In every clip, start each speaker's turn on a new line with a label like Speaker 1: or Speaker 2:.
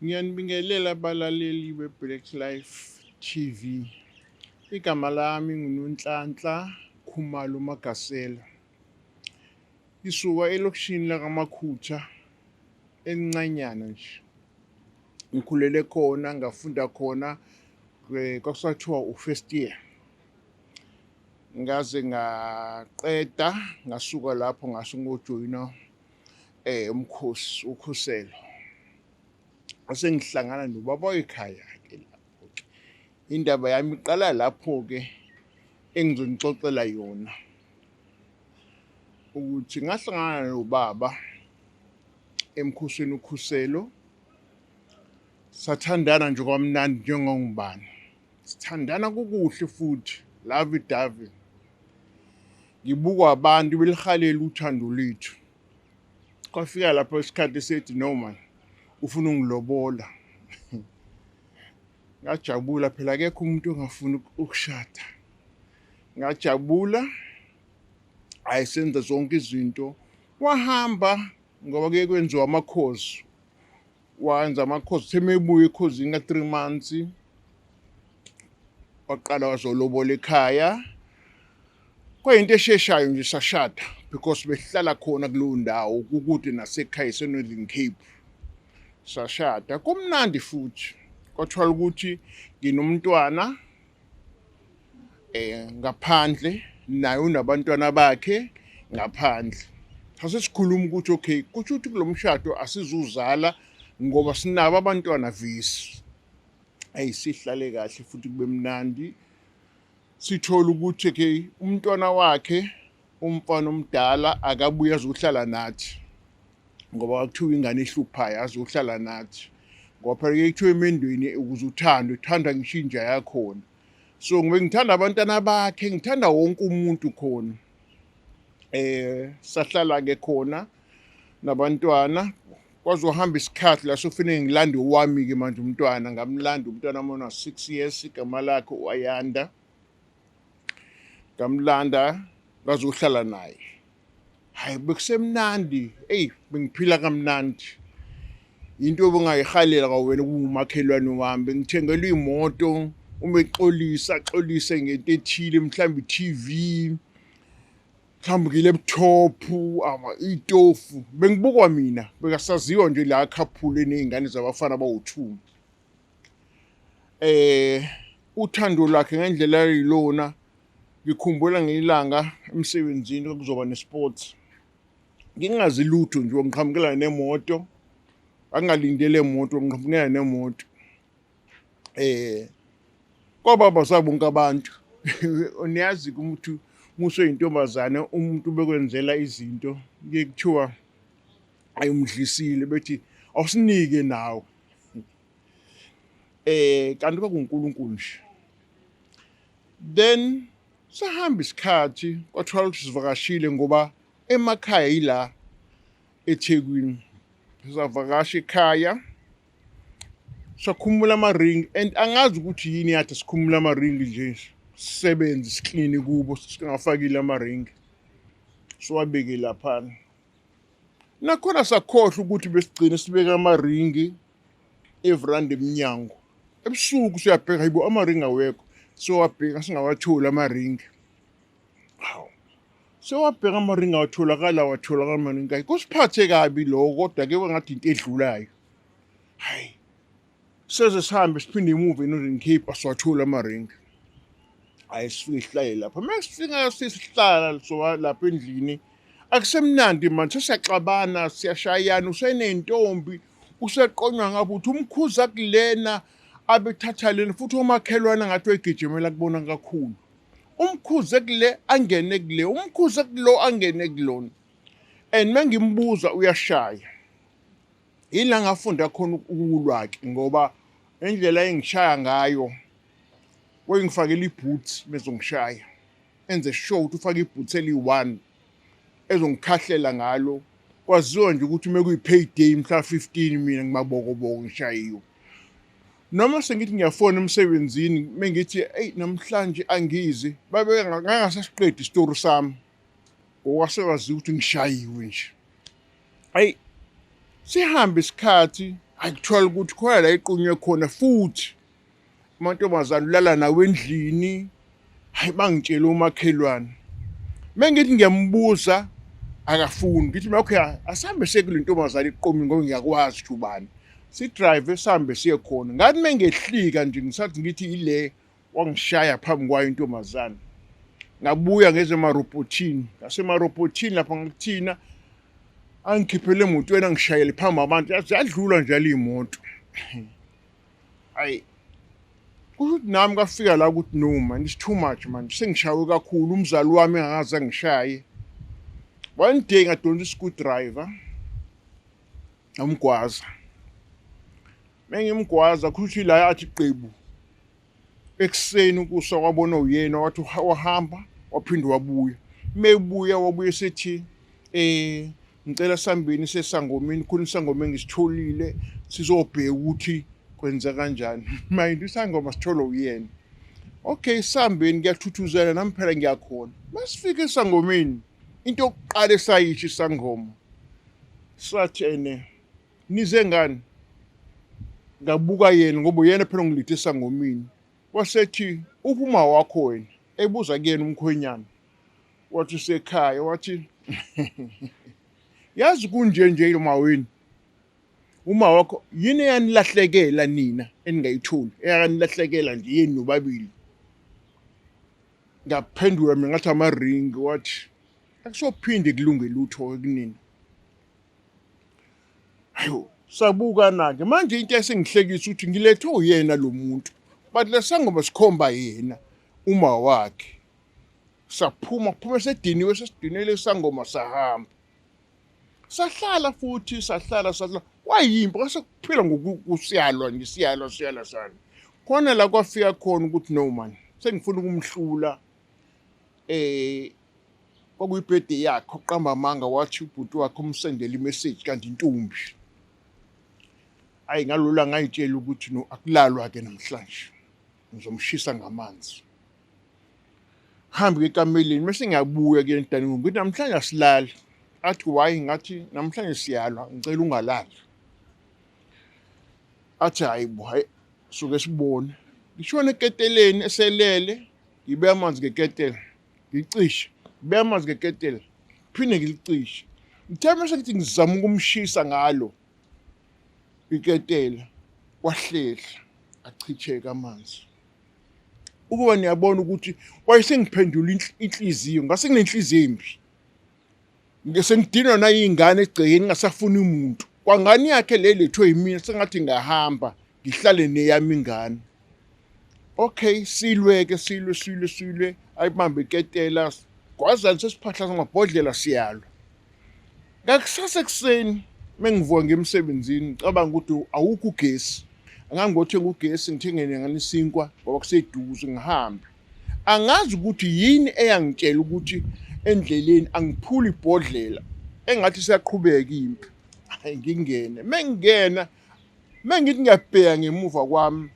Speaker 1: Ngiyanibingelela abalaleli beBlaqlife TV. Igama lami nguNonhlanhla Khumalo Magasela. Isuka elokishini lakaMakhutha elincanyana nje. Ngikhulele khona, ngafunda khona kwakusathiwa u-first year. Ngaze ngaqeda ngasuka lapho ngase ngojoyina umkhosi ukhuselo. Ase ngihlangana nobaba ekhaya ke lapho ke. Indaba yami iqala lapho ke engizonixoxela yona. Ukuthi ngahlangana nobaba emkhosini ukhuselo. Sathandana nje kwamnandi njengongubani. Sithandana kukuhle futhi love dave. Ngibukwa abantu belihalela uthando lethu. Kwafika lapho isikhathi sethi no man ufuna ungilobola. Ngajabula phela akekho umuntu ongafuni ukushada. Ngajabula ayisenza zonke izinto. Wahamba ngoba kuye kwenziwa amakhosi. Wanza amakhosi semebuye ekhosini ka3 months. Waqala wazolobola ekhaya. Kwayinto esheshayo nje sashada because behlala khona kuleyo ndawo kukude nasekhaya eNorthern Cape. Sashada kumnandi futhi. Kwathiwa ukuthi nginomntwana ngaphandle naye unabantwana bakhe ngaphandle. Sasikhuluma ukuthi okay kusho ukuthi kulomshado asizuzala ngoba sinabo abantwana visi. Ayisihlale kahle futhi kube mnandi. Sithola ukuthi okay umntwana wakhe umfana omdala akabuye azohlala nathi ngoba kuthiwa ingane ehluphayo azohlala nathi ngoba phela kuthiwa emendweni ukuze uthanda ngishintsha yakhona. So ngibe ngithanda abantwana bakhe, ngithanda wonke umuntu khona. Sahlala ke khona nabantwana kwazohamba isikhathi la sofanele ngilande wami ke manje umntwana ngamlanda umntwana wami 6 years igama lakhe uAyanda. Ngamlanda bazohlala naye. Hayi bekusemnandi, bengiphila kamnandi. Into obungayihalela kwawena kumakhelwane wami, bengithengela imoto, uma exolise ngento ethile mhlawumbe iTV, mhlawumbe ilaptop, itofu. Bengibukwa mina, bekasaziwa nje la kakhulu nezingane zabafana abawu2. Uthando lakhe ngendlela yilona. Ngikhumbula ngelanga emsebenzini kuzoba nesports. Ngingazi lutho nje ngiqhamukela nemoto. Angalindele imoto ngiqhamukela nemoto. Kwababa sabonke abantu. Uniyazi umuntu muso intombazane umuntu bekwenzela izinto ngekuthiwa ayumdlisile bethi awusinike nawe. Kanti kwakuNkulunkulu nje. Then sahamba isikhathi kwathiwa ukuthi sivakashile ngoba emakhaya ila eThekwini. Sizavakasha ekhaya. Sakhumula amaring and angazi ukuthi yini yathi sikhumula amaring nje. Sisebenze siklini kubo singafakile amaring. Siwabeke lapha. Nakhona sakhohle ukuthi besigcine sibeka amaring everand eminyango. Ebusuku siyabheka hayibo amaring awekho. Siwabheka singawatholi amaring. Hawu. Siwabheka amaring watholakala amaring. Kusiphathe kabi lo kodwa ke ngathi into edlulayo. Hayi. Seze sihambe siphinde imuve eNorthern Cape asiwathola amaring. Ayisifike lapha. Masifika sisihlala so lapha endlini. Akusemnandi manje siyaxabana, siyashayana, usenentombi, useqonywa ngabe uthi umkhuza kulena abethatha lena futhi omakhelwane ngathi wegijimela kubona kakhulu. Umkhuze kule angene kule, umkhuze kulo angene kulona. And mangimbuza uyashaya. Yila ngafunda khona ukulwa ke ngoba indlela engishaya ngayo wengifakela iboots bezongishaya. Enze sure ukuthi ufake iboots eli1 ezongikhahlela ngalo. Kwaziwa nje ukuthi mekuyipayday mhla 15 mina ngimabokoboko ngishayiwe. Noma sengithi ngiyafona emsebenzini mengithi namhlanje angizi babe ngangasasiqedi istory sami. Owasewazi ukuthi ngishayiwe nje. Sihambe isikhathi akuthola ukuthi khona la iqunywe khona futhi amantombazane ulala nawe endlini. Hayi bangitshela umakhelwane. Mengithi ngiyambuza akafuni ngithi okay asambe sekule ntombazane iqomi ngoba ngiyakwazi ukuthi ubani. Sidrive sambe siye khona. Ngathi mengehlika nje ngisathi ngithi ile wangishaya phambi kwayo intombazane. Ngabuya ngeze emarobotini. Ngasemarobotini lapha ngikuthina angikhiphele emotweni angishayele phambi abantu yadlula njalo imoto. Hayi kuthi nami kafika la ukuthi no man it's too much man sengishawe kakhulu umzali wami engaze ngishaye. One day ngadonsa screwdriver amgwaza. Mengimgwaza kuthi la athi qebu ekseni ukusa kwabona uyena wathi wahamba waphinde wabuya. Mebuya wabuye sethi ngicela sambeni sesangomeni khona isangoma ngisitholile sizobheka ukuthi kwenza kanjani. Manje isangoma sitholo uyena. Okay sambeni ngiyathuthuzela nami phela ngiyakhona. Masifike esangomeni into yokuqala esayisho isangoma. Sathi nize ngani? Ngabuka yena ngoba uyena phela ngilithe esangomeni. Wasethi uphuma wakho wena. Ebuza kuyena umkhwenyana. Wathi usekhaya wathi yazi kunje nje maweni. Uma wakho yini eyanilahlekela nina eningayitholi eyanilahlekela nje yini nobabili. Ngaphendula mina ngathi amaring wathi akusophinde kulunge lutho kunini. Hayo sabuka nake manje into esengihlekisa ukuthi ngilethe uyena lo muntu but lesangoma sikhomba yena uma wakhe. Saphuma sediniwe sesidinele isangoma sahamba. Sahlala futhi sahlala wayimba kwase kuphila ngokusiyalwa ngisiyalwa sana. Khona la kwafika khona ukuthi no man sengifuna ukumhlula kwakuyibirthday yakhe oqamba amanga wathi ubhuti wakhe umsendele imessage kanti intombi. Hayi ngalula ngayitshela ukuthi no akulalwa ke namhlanje ngizomshisa ngamanzi. Hambe ekameleni mase ngiyabuya ke entani ngithi namhlanje asilali. Athi why ngathi namhlanje siyalwa ngicela ungalali. Athi hayi suke sibone. Ngishona eketeleni eselele ngibe amanzi ngeketela. Ngicishe ngibe amanzi ngeketela. Phinde ngilicishe. Ngithe mase ngithi ngizama ukumshisa ngalo iketela wahlehla achicheka amanzi. Ukuba niyabona ukuthi wayesengiphendula inhliziyo ngase nginenhliziyo embi. Ngesengidinwa nayingane egcekeni ngasafuna umuntu. Kwangani yakhe lethwe yimina sengathi ngahamba ngihlale neyami ingane. Okay silweke silwe ayibambe iketela kwazani sesiphahla samabhodlela siyalwa. Ngakusasa ekseni mengivuka ngemsebenzini ngicabanga ukuthi awukho ugesi. Angangothenga ugesi ngithengene ngani isinkwa ngoba kuseduze ngihambe. Angazi ukuthi yini eyangitshela ukuthi endleleni angiphuli ibhodlela engathi siyaqhubeka impi. Hayi ngingene mengingena mengithi ngiyabheka ngemuva kwami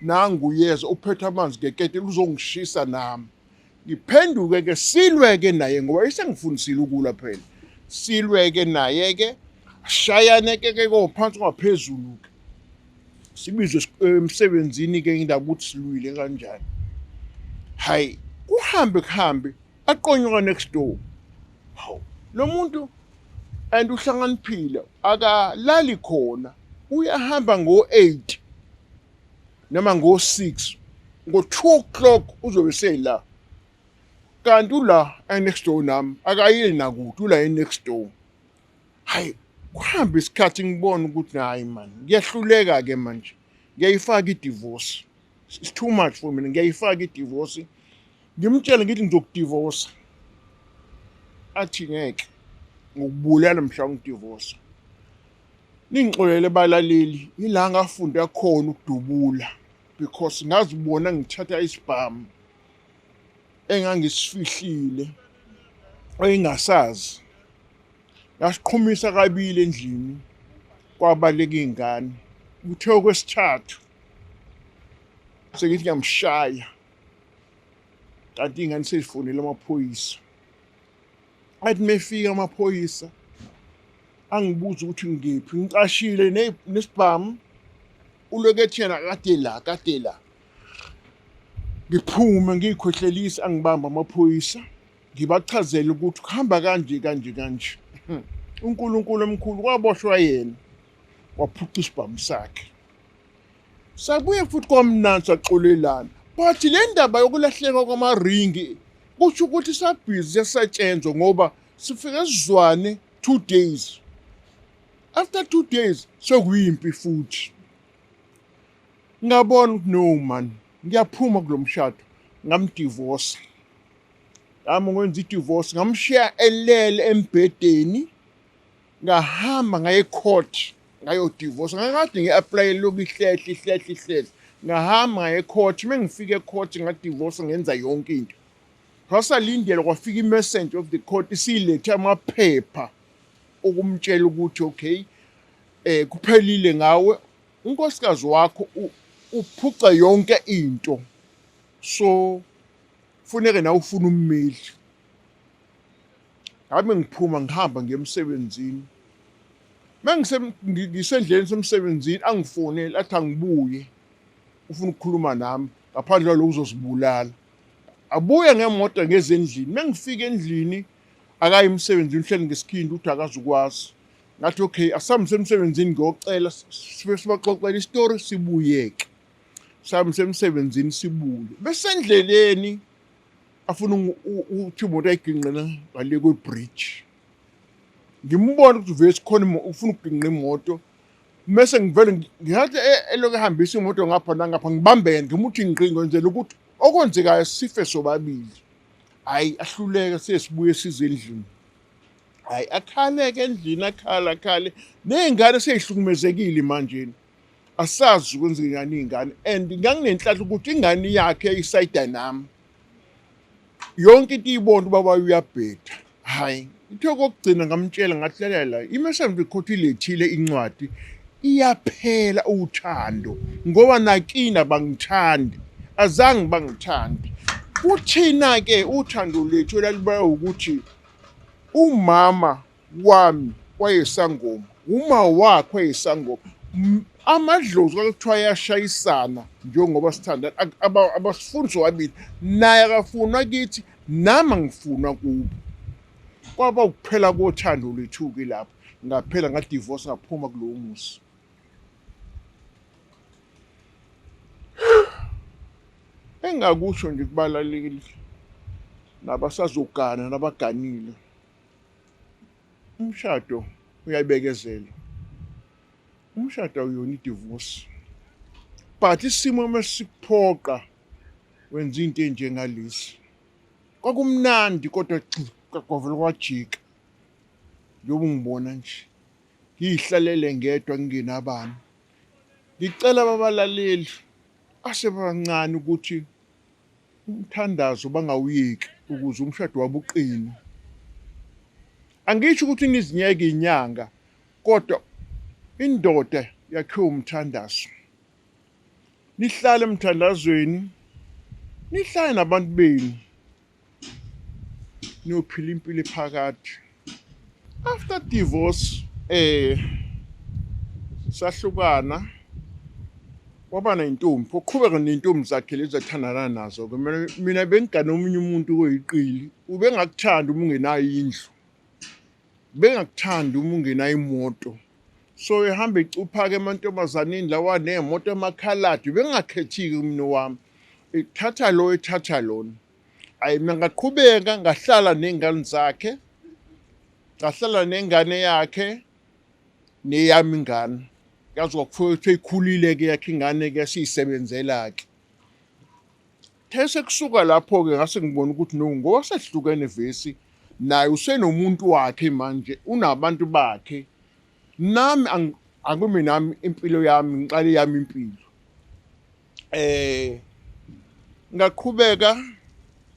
Speaker 1: nanguyeza uphethe amanzi ngeketela uzongishisa nami. Ngiphenduke ke silweke naye ngoba isengifundisile ukula phela. Silweke naye ke shayane ke kophansi ngaphezulu ke. Sibizwe emsebenzini ke indaba ukuthi silwile kanjani. Hayi kuhambe aqonywa next door. Hawu lo muntu and uhlanganiphile akalali khona uyahamba ngo8 noma ngo6 ngo2 o'clock uzobe seyila. Kanti ula next door nami akayili nakuthi ula next door. Hayi kuhamba isikhathi ngibona ukuthi hayi man ngiyahluleka ke manje. Ngiyayifaka idivorce. It's too much for mina ngiyayifaka idivorce. Ngimtshela ngithi ngizokudivorce. Athi ngeke ngokubulala mhla ngidivorce. Ningixolele balaleli ila ngafunda khona ukudubula because ngazibona ngithatha isibhamu engangisifihlile engasazi. Ngasiqhumisa kabili endlini kwabaleka ingane. Kuthe kwesithathu sengithi ngiyamshaya. Kanti ingane seyifonela amaphoyisa. Athi mefika amaphoyisa angibuza ukuthi ngiphi ngicashile nesibhamu ulokethi yena kade la ngiphume ngiyikhohlelisa angibamba amaphoyisa ngibachazela ukuthi kuhamba kanje uNkulunkulu omkhulu kwaboshwa yena waphuca isibhamu sakhe sabuye futhi kwamnandi saxolelana but le ndaba yokulahleka kwamaringi kusho ukuthi sabhizi yasetshenzwa ngoba sifike sizwane 2 days after 2 days sekuyimpi futhi ngabona ukuthi no man ngiyaphuma kulomshado ngamdivorce ngenza idivorce ngamshiya elele embedeni ngahamba ngaye court ngayodivorce ngakade ngiapply lokihlehle ngahamba ngaye court mengifike ecourt ngadivorce ngenza yonke into kwasalindela kwafika imessage of the court isilethe amaphepha ukumtshela ukuthi okay kuphelile ngawe unkosikazi wakho uphuca yonke into so funeke na ufuna ummeli ngabe ngiphuma ngihamba ngemsebenzini ngisendleleni semsebenzini angifonele athi angibuye ufuna ukukhuluma nami ngaphandle kwalokho uzosibulala abuye ngemoto ngezendlini mengifika endlini akayi emsebenzini uhleli ngesikhindi uthi akazukwazi ngathi okay asamse emsebenzini ngiyocela sibaxoxela istory sibuyeke samse emsebenzini sibuye besendleleni afuna uthi imoto ayiginqela ngale kwebridge ngimbona ukuthi vese khona ufuna ukuginqa imoto mase ngivele ngiyathi eloke ehambisa imoto ngapha nangapha ngibambene ngimuthi ngiqingo kwenzela ukuthi okwenzekayo sife sobabili hayi ahluleke sesibuye size endlini hayi akhaleke endlini akhale nezingane seyihlukumezekile manje asazi ukwenzekani ingane and nganginenhlahla ukuthi ingane yakhe isayida nami yonke into ibona ubaba uyabheda hayi ithe kokugcina ngamtshela ngahlalela imessage court ilethile incwadi iyaphela uthando ngoba nakina bangithandi azange bangithandi uthina ke uthando lethu lalibaya ukuthi umama wami wayesangoma uma wakhe wayesangoma amadlozi kwakuthiwa ayashayisana njengoba sithanda abasifundisi wabili naye akafuna kithi nami ngifuna kubo kwaba ukuphela kothando lethu-ke lapho ngaphela ngadivorce ngaphuma kulowo muzi engakusho nje kubalaleli nabasazogana nabaganile umshado uyabekezela umshado uyona idivorce but isimo mesikuphoqa wenza into enjengalezi kwakumnandi kodwa kwavela kwajika njengoba ngibona nje ngiyihlalele ngedwa ngingenabani ngicela ababalaleli asebancane ukuthi umthandazo bangawuyeki ukuze umshado wabo uqine angisho ukuthi nizinyeke inyanga kodwa indoda yakhiwe umthandazo nihlale emthandazweni nihlale nabantu benu niyophila impilo ephakathi after divorce sahlukana waba nentombi uqhubeka nentombi zakhe lezi athandana nazo ke mina bengigana omunye umuntu oyiqili ubengakuthanda uma ungenayo indlu bengakuthanda uma ungenayo imoto so ehamba ecupha ke emantombazaneni lawa nemoto emakhaladi bengakhethiki umno wami ethatha lo ethatha lona ayi mina ngaqhubeka ngahlala nengane zakhe ngahlala nengane yakhe neyami ingane yazi kwakufuthi ikhulile ke yakhe ingane ke siyisebenzela ke these kusuka lapho ke ngase ngibona ukuthi no ngoba sehlukene vesi naye usenomuntu wakhe manje unabantu bakhe nami akumi nami impilo yami ngiqale yami impilo ngaqhubeka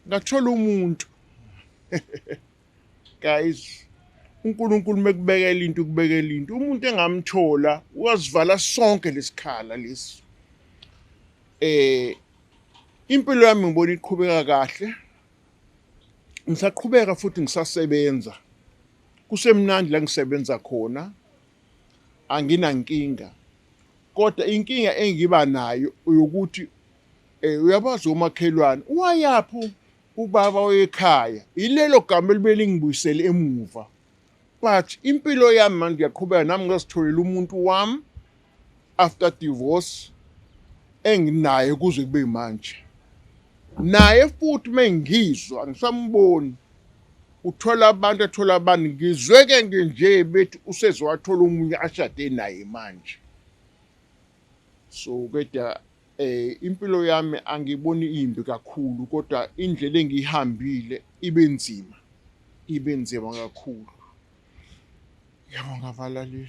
Speaker 1: ngathola umuntu guys uNkulunkulu mekubekela into ukubekela into umuntu engamthola uyazivala sonke lesikhala lesi impilo yami ngibona iqhubeka kahle ngisaqhubeka futhi ngisasebenza kusemnandi la ngisebenza khona, anginankinga. Kodwa inkinga engiba nayo ukuthi uyabazi omakhelwane wayaphi ubaba wekhaya, ilelo gama elibe lingibuyisele emuva. But impilo yami manje ngiyaqhubeka nami ngazitholela umuntu wami after divorce enginaye kuze kube manje. Naye futhi mengizwa angisamboni uthola abantu ngizweke nje bethi usezowathola umunye ashade naye manje. So kodwa impilo yami angiboni imbi kakhulu, kodwa indlela engihambile ibe nzima kakhulu. Ngiyabonga abalaleli.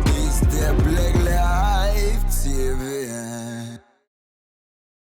Speaker 2: It's the Blaqlife TV.